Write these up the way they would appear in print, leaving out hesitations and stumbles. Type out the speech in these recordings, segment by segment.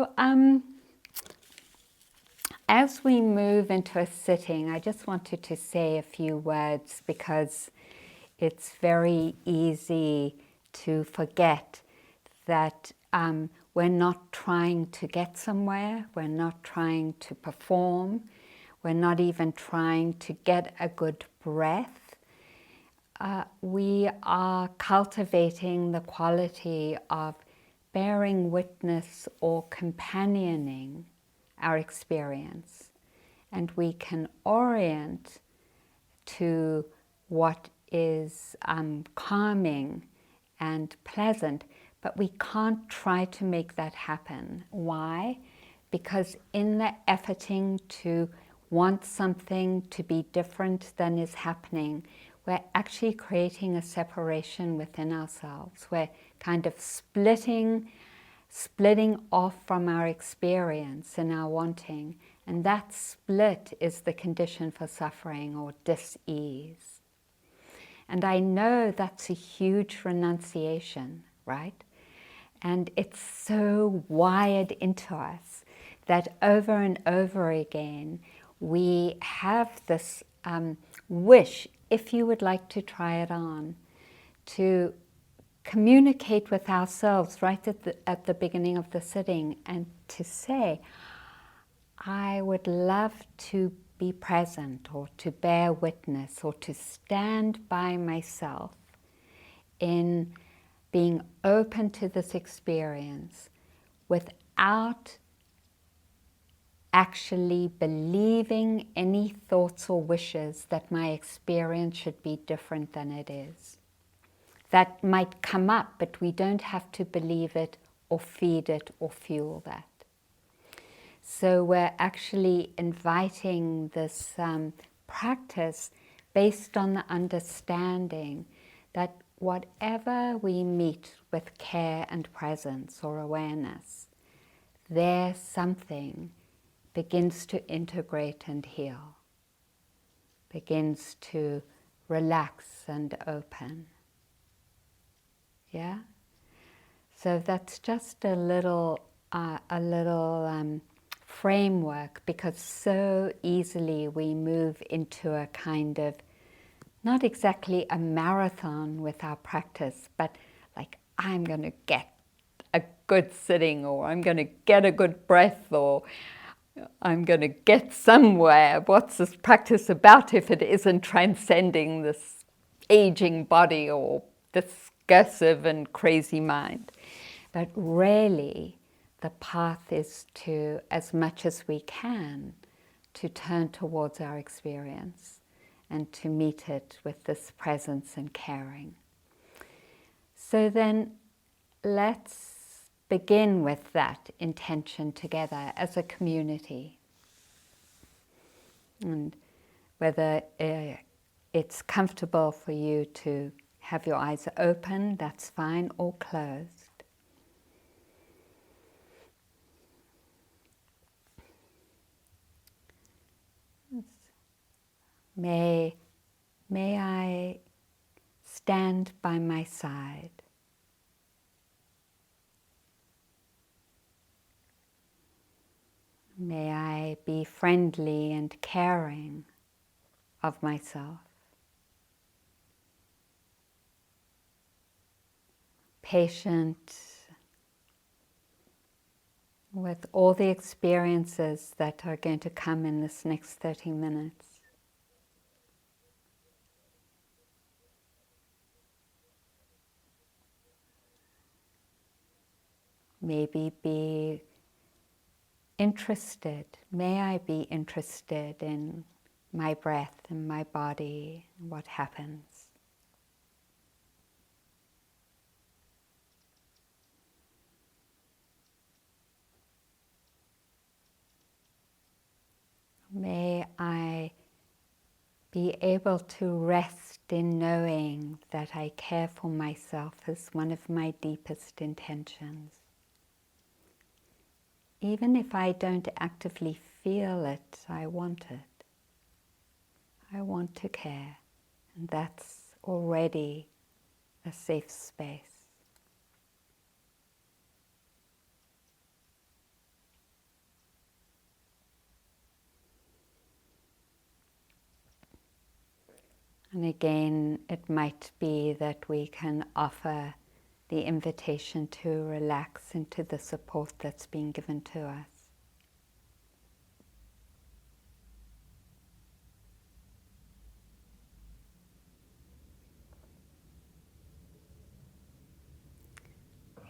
So as we move into a sitting, I just wanted to say a few words because it's very easy to forget that we're not trying to get somewhere, we're not trying to perform, we're not even trying to get a good breath. We are cultivating the quality of bearing witness or companioning our experience. And we can orient to what is calming and pleasant, but we can't try to make that happen. Why? Because in the efforting to want something to be different than is happening, we're actually creating a separation within ourselves. We're kind of splitting off from our experience and our wanting. And that split is the condition for suffering or dis-ease. And I know that's a huge renunciation, right? And it's so wired into us that over and over again, we have this wish, if you would like to try it on, to communicate with ourselves right at the beginning of the sitting and to say, I would love to be present or to bear witness or to stand by myself in being open to this experience without actually believing any thoughts or wishes that my experience should be different than it is. That might come up, but we don't have to believe it or feed it or fuel that. So we're actually inviting this practice based on the understanding that whatever we meet with care and presence or awareness, there something begins to integrate and heal, begins to relax and open. Yeah? So that's just a little framework, because so easily we move into a kind of, not exactly a marathon with our practice, but like, I'm going to get a good sitting, or I'm going to get a good breath, or I'm going to get somewhere. What's this practice about if it isn't transcending this aging body or discursive and crazy mind? But really, the path is to, as much as we can, to turn towards our experience and to meet it with this presence and caring. So then let's begin with that intention together as a community. And whether it's comfortable for you to have your eyes open, that's fine, or closed. May I stand by my side. May I be friendly and caring of myself. Patient with all the experiences that are going to come in this next 30 minutes. Maybe be interested. May I be interested in my breath and my body, what happens. May I be able to rest in knowing that I care for myself as one of my deepest intentions. Even if I don't actively feel it, I want it. I want to care, and that's already a safe space. And again, it might be that we can offer the invitation to relax into the support that's being given to us.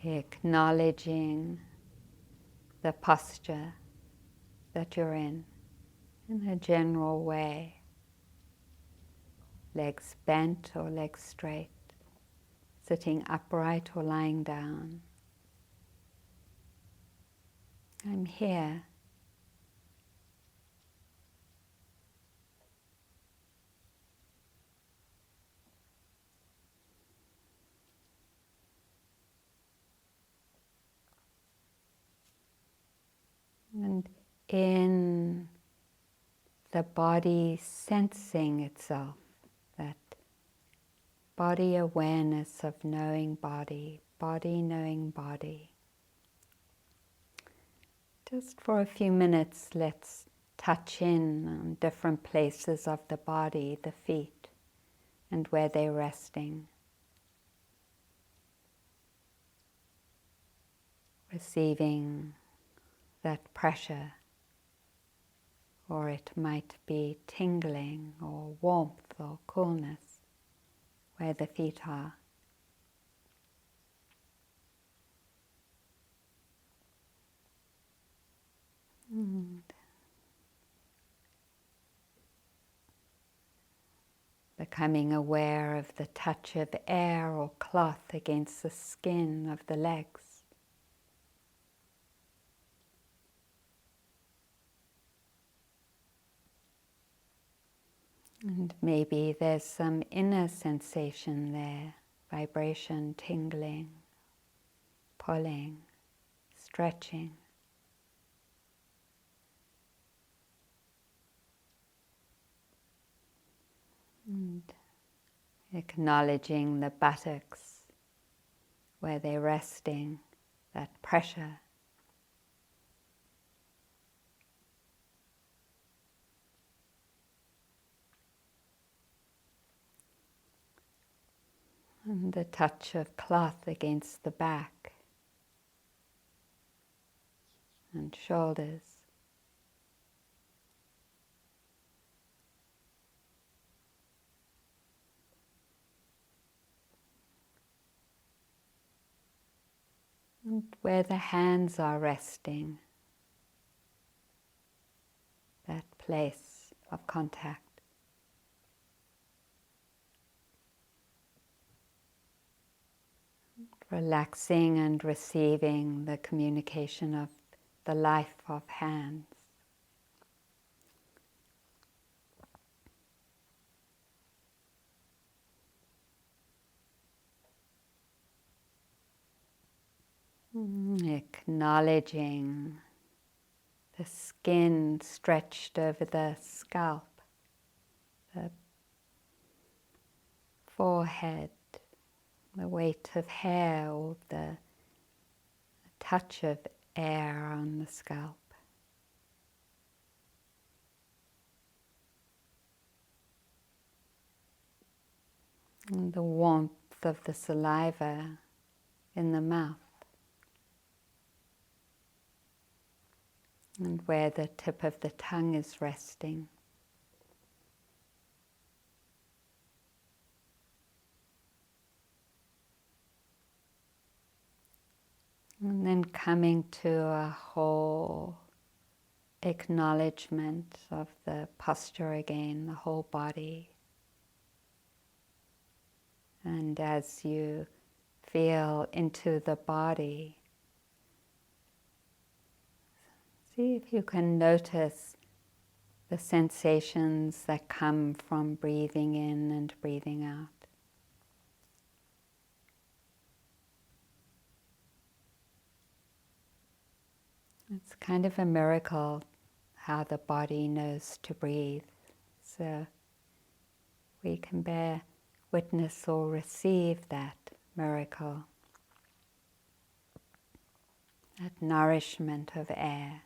Acknowledging the posture that you're in a general way. Legs bent or legs straight, sitting upright or lying down. I'm here. And in the body sensing itself, that body awareness of knowing body, body knowing body. Just for a few minutes, let's touch in on different places of the body, the feet, and where they're resting. Receiving that pressure, or it might be tingling or warmth or coolness where the feet are. And becoming aware of the touch of air or cloth against the skin of the legs. And maybe there's some inner sensation there, vibration, tingling, pulling, stretching. And acknowledging the buttocks, where they're resting, that pressure. And the touch of cloth against the back and shoulders. And where the hands are resting, that place of contact. Relaxing and receiving the communication of the life of hands. Acknowledging the skin stretched over the scalp, the forehead, the weight of hair or the touch of air on the scalp. And the warmth of the saliva in the mouth. And where the tip of the tongue is resting. And then coming to a whole acknowledgement of the posture again, the whole body. And as you feel into the body, see if you can notice the sensations that come from breathing in and breathing out. It's kind of a miracle how the body knows to breathe. So we can bear witness or receive that miracle, that nourishment of air.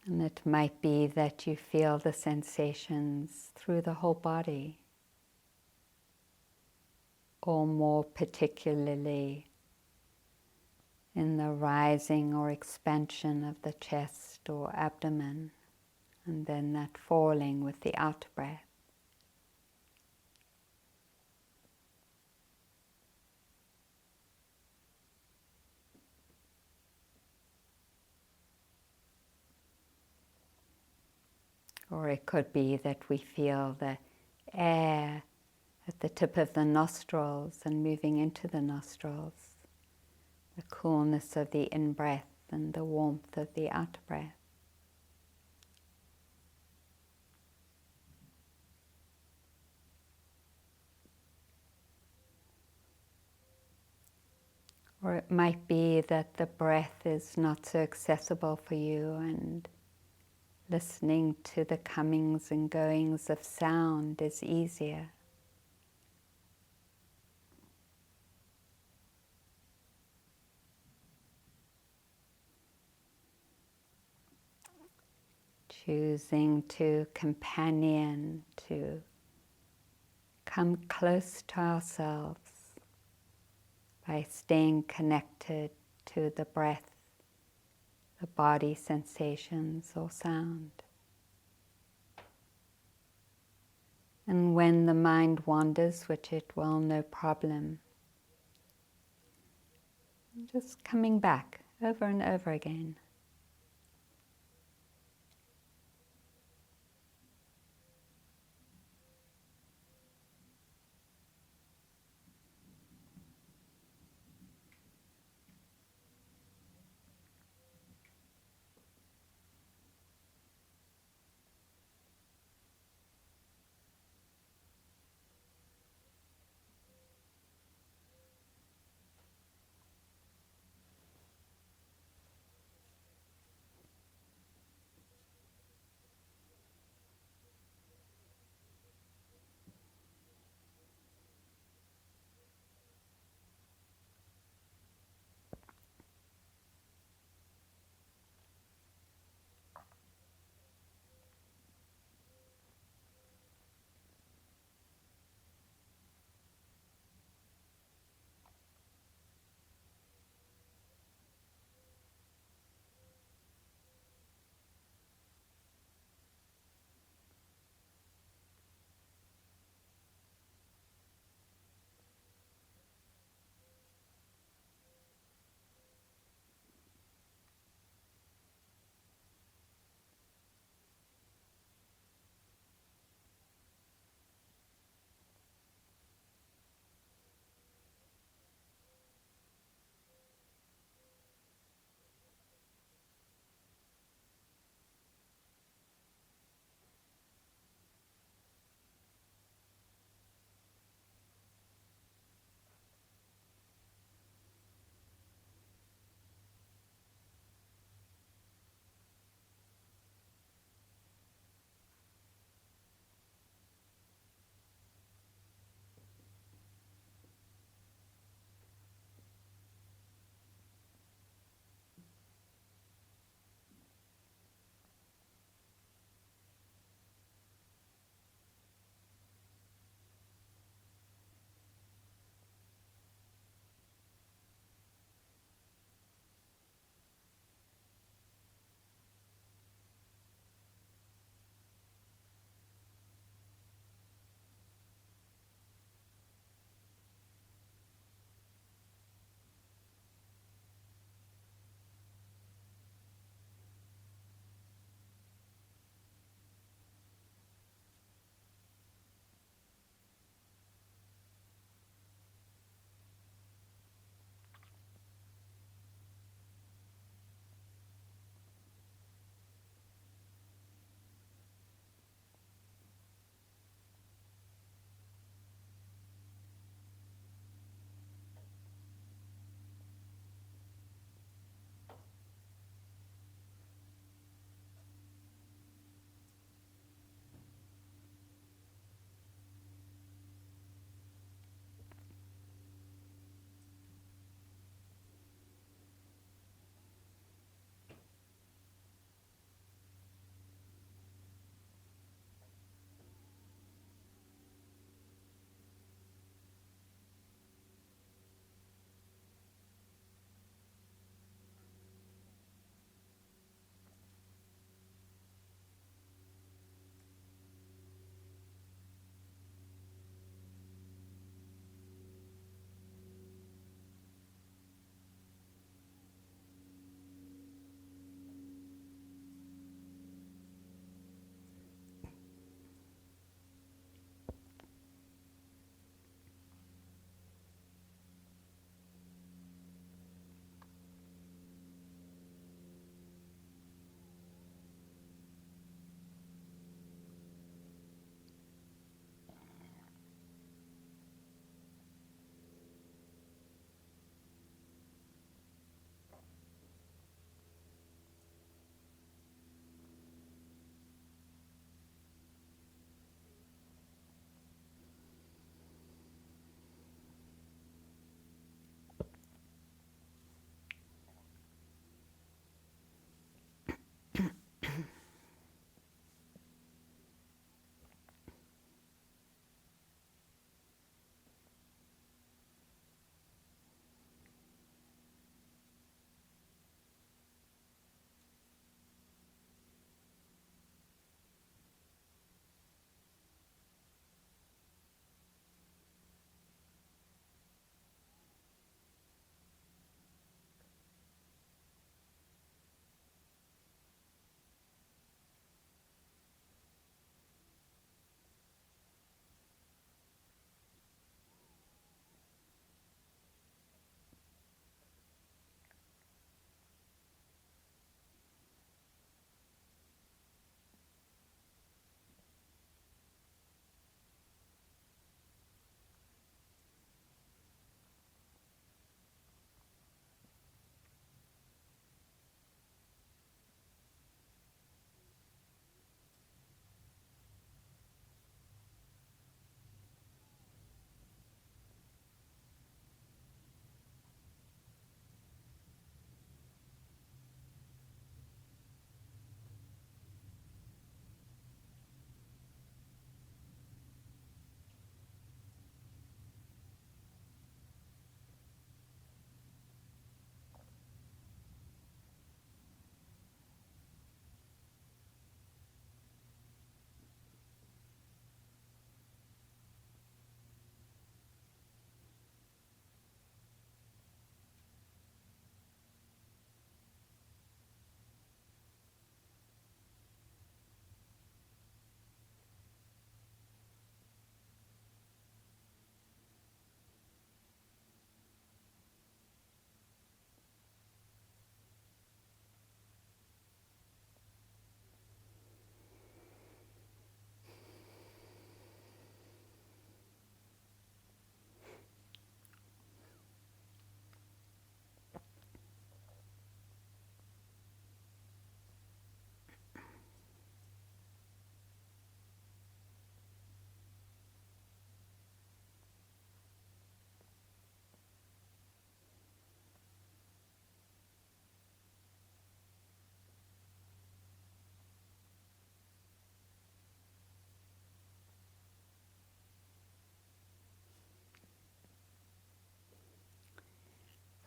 And it might be that you feel the sensations through the whole body, or more particularly in the rising or expansion of the chest or abdomen, and then that falling with the out breath. Or it could be that we feel the air at the tip of the nostrils and moving into the nostrils, the coolness of the in-breath and the warmth of the out-breath. Or it might be that the breath is not so accessible for you, and listening to the comings and goings of sound is easier. Choosing to companion, to come close to ourselves by staying connected to the breath, the body sensations or sound. And when the mind wanders, which it will, no problem, just coming back over and over again.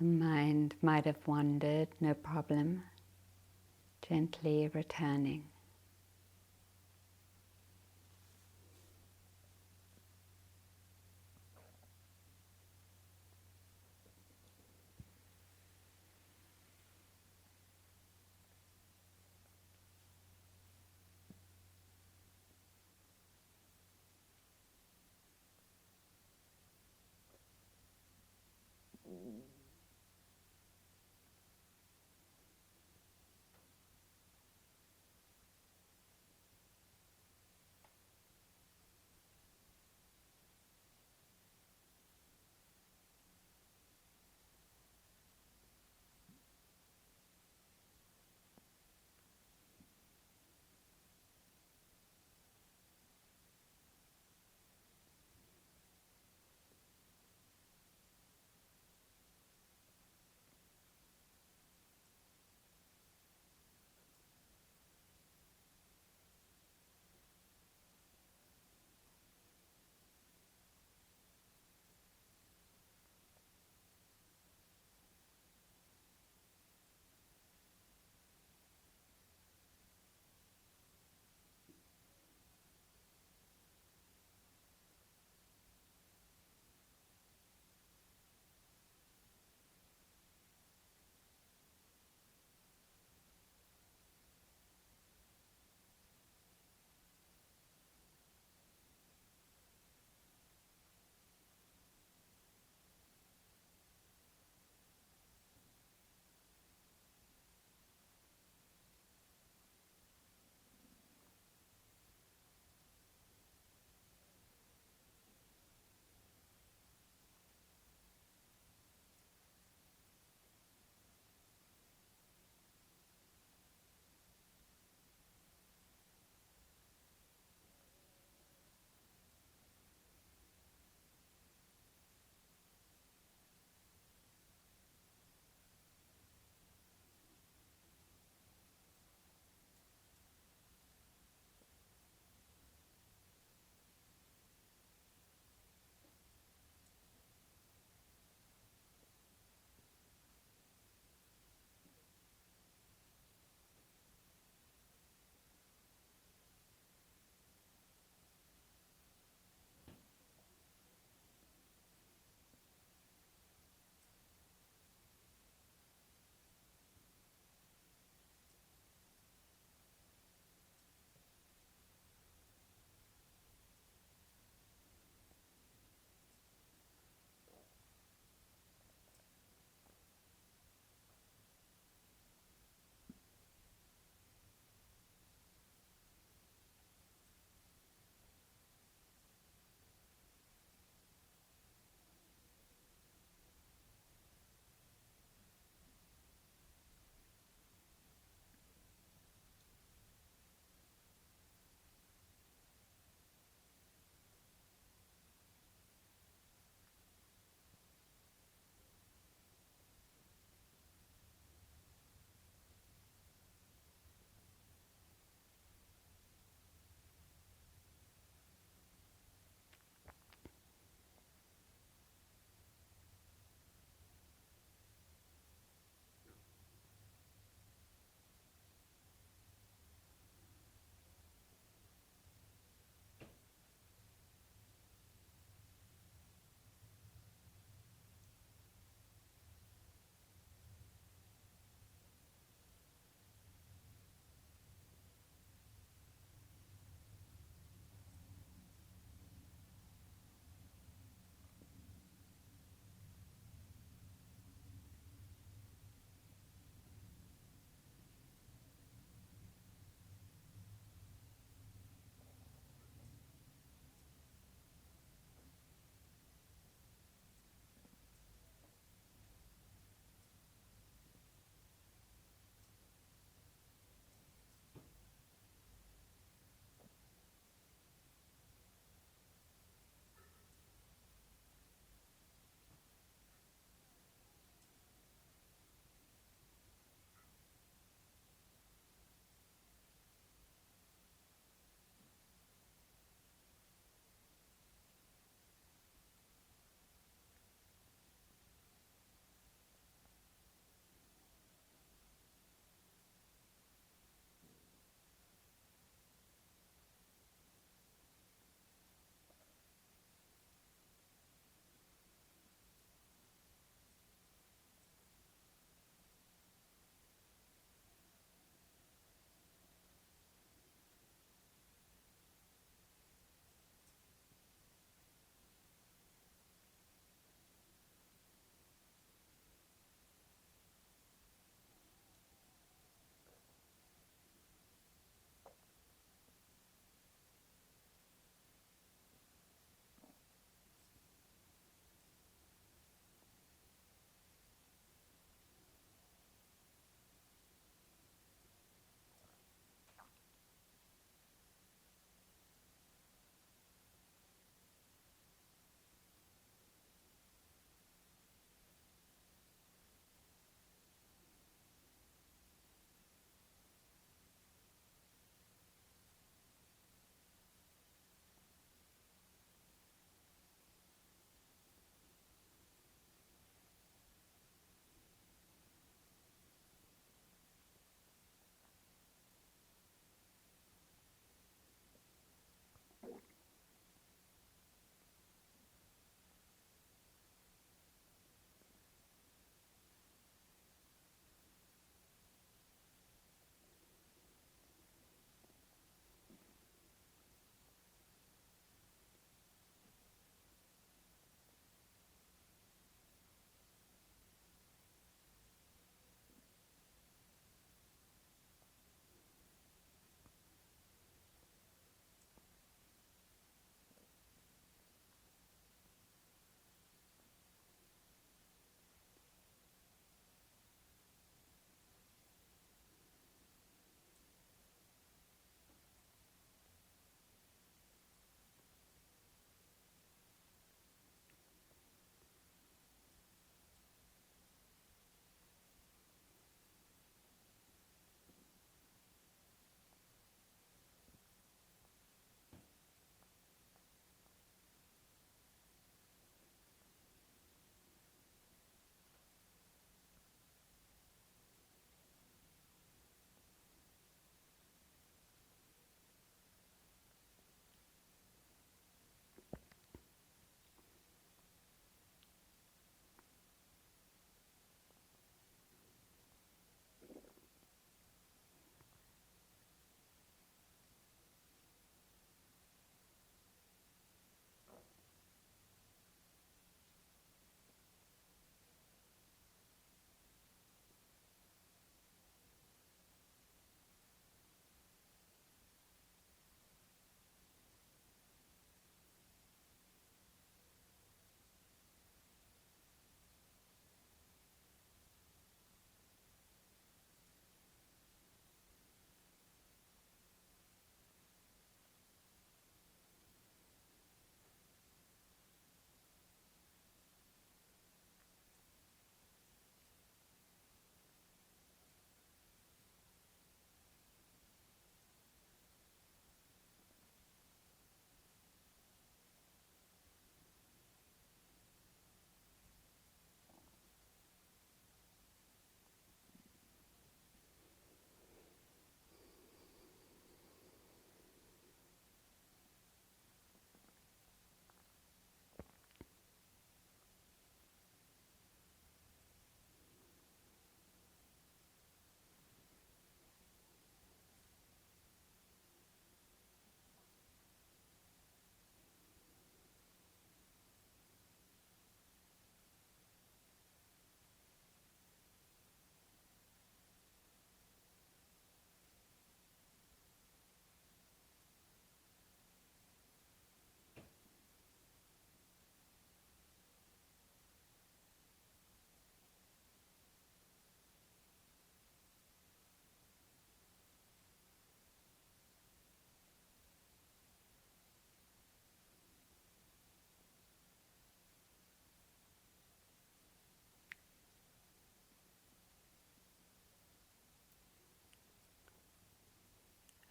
mind might have wandered, no problem. Gently returning.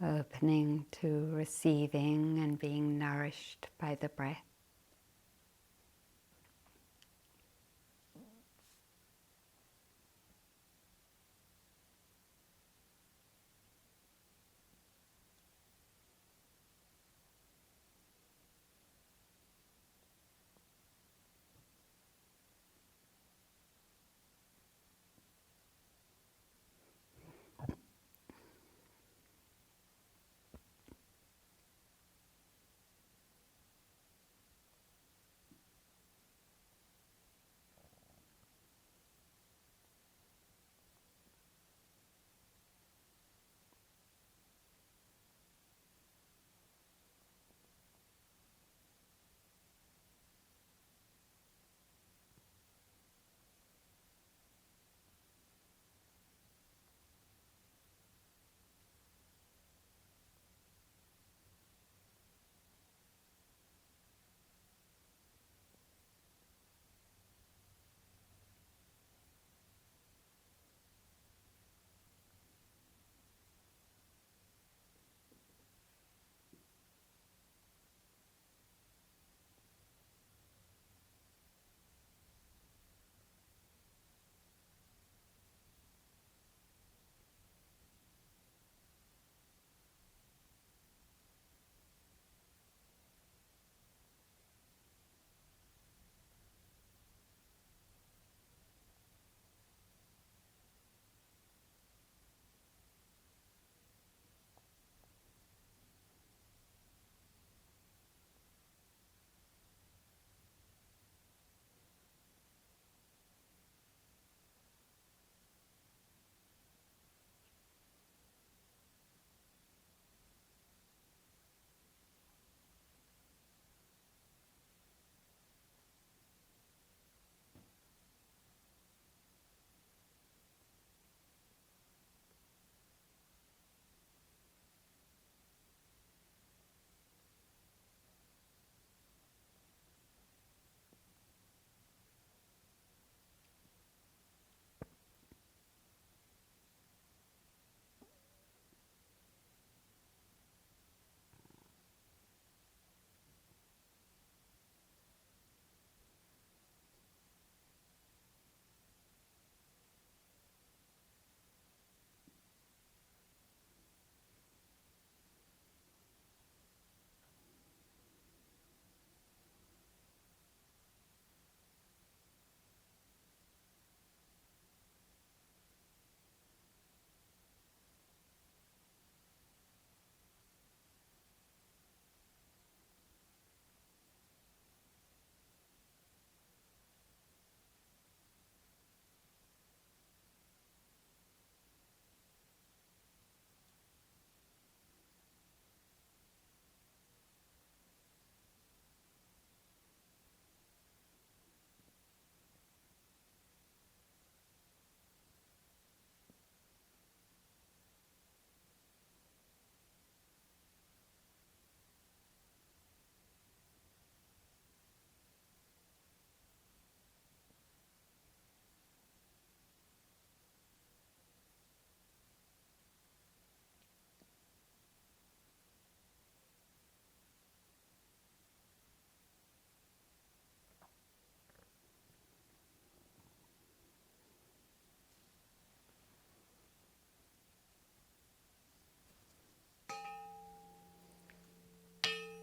opening to receiving and being nourished by the breath.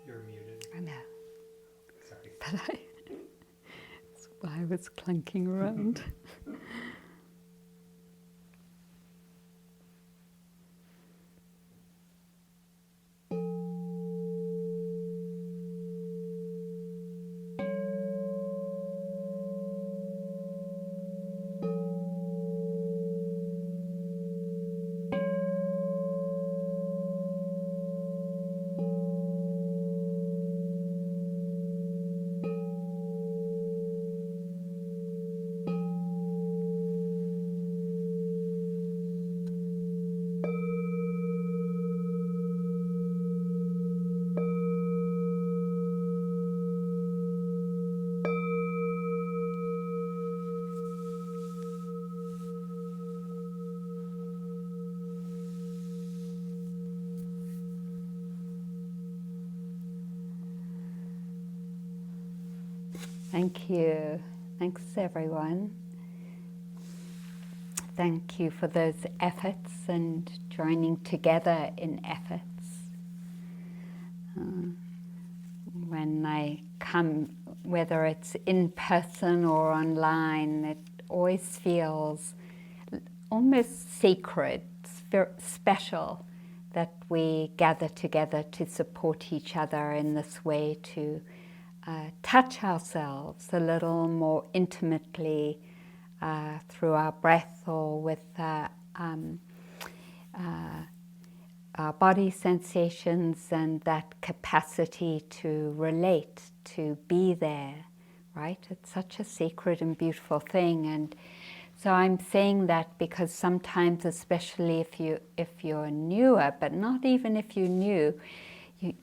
You're muted. I know, Sorry. but that's why I was clunking around. Thank you. Thanks, everyone. Thank you for those efforts and joining together in efforts. When I come, whether it's in person or online, it always feels almost sacred, special, that we gather together to support each other in this way, to touch ourselves a little more intimately through our breath or with our body sensations, and that capacity to relate, to be there, right? It's such a sacred and beautiful thing. And so I'm saying that because sometimes, especially if you're newer, but not even if you're new,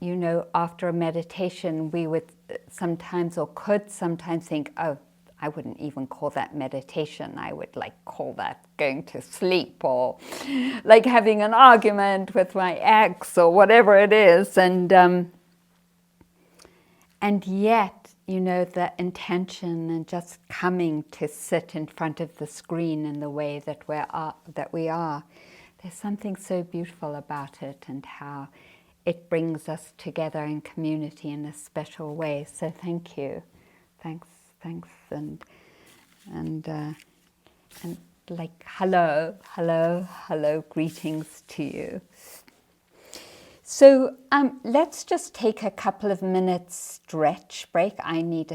you know, after a meditation, we would sometimes, or could sometimes think, oh, I wouldn't even call that meditation. I would call that going to sleep, or like having an argument with my ex, or whatever it is. And yet, you know, the intention and just coming to sit in front of the screen in the way that we are, there's something so beautiful about it, and how it brings us together in community in a special way. So thank you, thanks, and like hello, greetings to you. So let's just take a couple of minutes stretch break. I need a